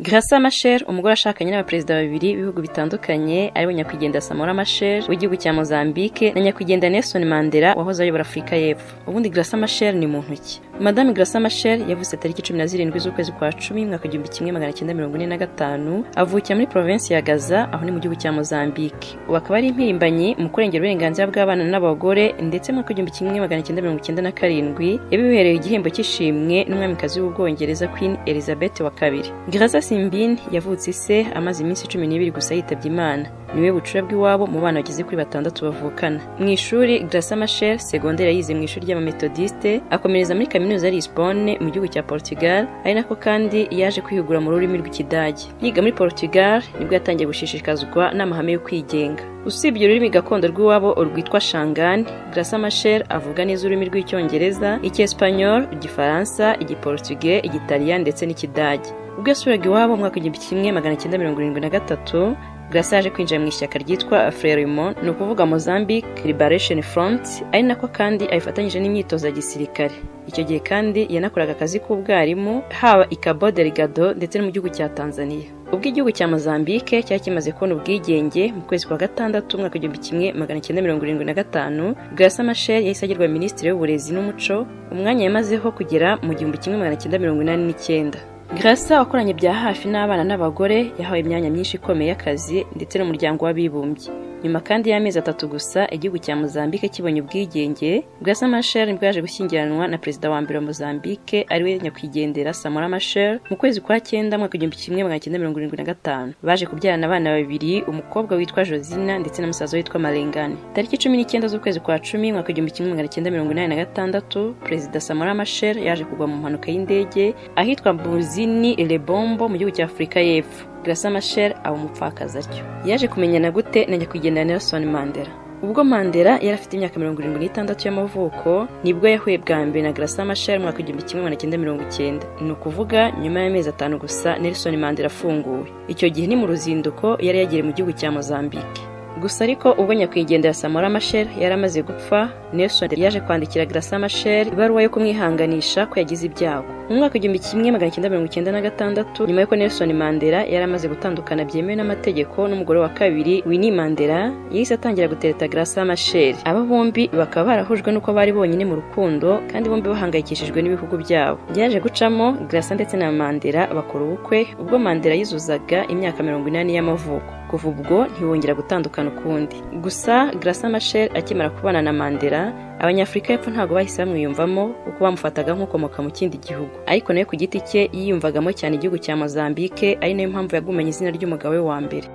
Graça Machel, umugore ashakanye n'abaperezida babiri b'ibihugu bitandukanye aribo nyakwigendera Samora Machel w'igihugu cya Mozambique na nyakwigendera Nelson Mandela wahoze ayobora Afurika y'Epfo. Ubundi Graça Machel ni muntu ki? Madame Graça Machel yavutse tariki 17 z'ukwezi kwa 10 mwaka 1945 avukira muri province ya Gaza aho ni mu gihugu cya Mozambique. Ubu akaba ari impirimbanyi mu kurengera uburenganzira bw'abana n'abagore ndetse mu mwaka 1997 yabihereye igihembo cy'ishimwe n'umwamikazi w'Ubwongereza Queen Elizabeth wa kabiri. Graça Simbine yavutse ise amaze iminsi 12 gusa yitabye Imana. Niwe bucura bw'iwabo mu bana bageze kuri 6 bavukana. Mu ishuri Graça Machel secondaire yize mu ishuri ry'abamethodiste, akomereza muri kaminuza ya Lisbonne mu gihugu cya Portugal, ari nako kandi yaje kwihugura mu rurimi rw'Ikidage. Yiga muri Portugal nibwo yatangiye gushishikazwa n'amahame yo kwigenga. Usibye ururimi gakondo rw'iwabo urwitwa Shangaan, Graça Machel avuga neza ururimi rw'Icyongereza, Icyespagnol, Igifaransa, Igiportugais, Igitaliyani ndetse n'Ikidage. Ubwo yasuraga iwabo mu mwaka 1973, Graça yaje kwinjira mu ishyaka ryitwa Frelimo, ni ukuvuga Mozambique Liberation Front, ari nako kandi ayifatanyije n'imyitozo ya gisirikare. Icyo gihe kandi yanakoraga akazi k'ubwarimu haba i Cabo Delgado ndetse no mu gihugu cya Tanzania. Ubwo igihugu cya Mozambique cyari kimaze kubona ubwigenge mu kwezi kwa gatandatu mwaka 1975, Graça Machel yahise agirwa minisitiri w'uburezi n'umuco, umwanya yamazeho kugera mu 1989. Graça wakoranye bya hafi n'abana n'abagore yahawe imyanya myinshi ikomeye y'akazi ndetse n'umuryango w'abibumbye. Nyuma kandi y'amezi 3 gusa igihugu cya Mozambique kibonye ubwigenge, Graça Machel nibwo yaje gushyingiranwa na perezida wa mbere wa Mozambique ariwe nyakwigendera Samora Machel mu kwezi kwa 9 mwaka 1975. Baje kubyarana abana babiri, umukobwa witwa Josina ndetse na musaza witwa Malengane. Tariki 19 z'ukwezi kwa 10 mwaka 1986, perezida Samora Machel yaje kugwa mu mpanuka y'indege ahitwa Buzini Lebombo mu gihugu cya Afurika y'Epfo. Graça Machel aba umupfakazi atyo. Yaje kumenyana gute na nyakwigendera Nelson Mandela? Ubwo Mandela yari afite imyaka 76 y'amavuko nibwo yahuye bwa mbere na Graça Machel mu mwaka 1990. Ni ukuvuga nyuma y'amezi 5 gusa Nelson Mandela afunguwe. Icyo gihe ni mu ruzinduko yari yagiriye mu gihugu cya Mozambique. Gusa ariko ubwo nyakwigendera Samora Machel yaramaze gupfa, Nelson yaje kwandikira Graça Machel ibaruwa yo kumwihanganisha ko yagize ibyago. Mu mwaka 1996, nyuma y'uko Nelson Mandela yaramaze gutandukana byemewe n'amategeko n'umugore wa kabiri Winnie Mandela, yahise atangira gutereta Graça Machel. Aba bombi bakaba barahujwe nuko bari bonyine mu rukundo kandi bombi bahangayikishijwe n'ibihugu byabo. Byaje gucamo Graça ndetse na Mandela bakora ubukwe ubwo Mandela yizuzaga imyaka 80 y'amavuko. Kuva ubwo ntibongera gutandukana ukundi. Gusa Graça Machel akimara kubana na Mandela, Abanyafurika y'Epfo ntago bahise bamwiyumvamo uko bamufataga nk'ukomoka mu kindi gihugu, ariko nawe ku giti cye yiyumvagamo cyane igihugu cya Mozambique, ari nayo mpamvu yagumanye izina ry'umugabo we wa mbere.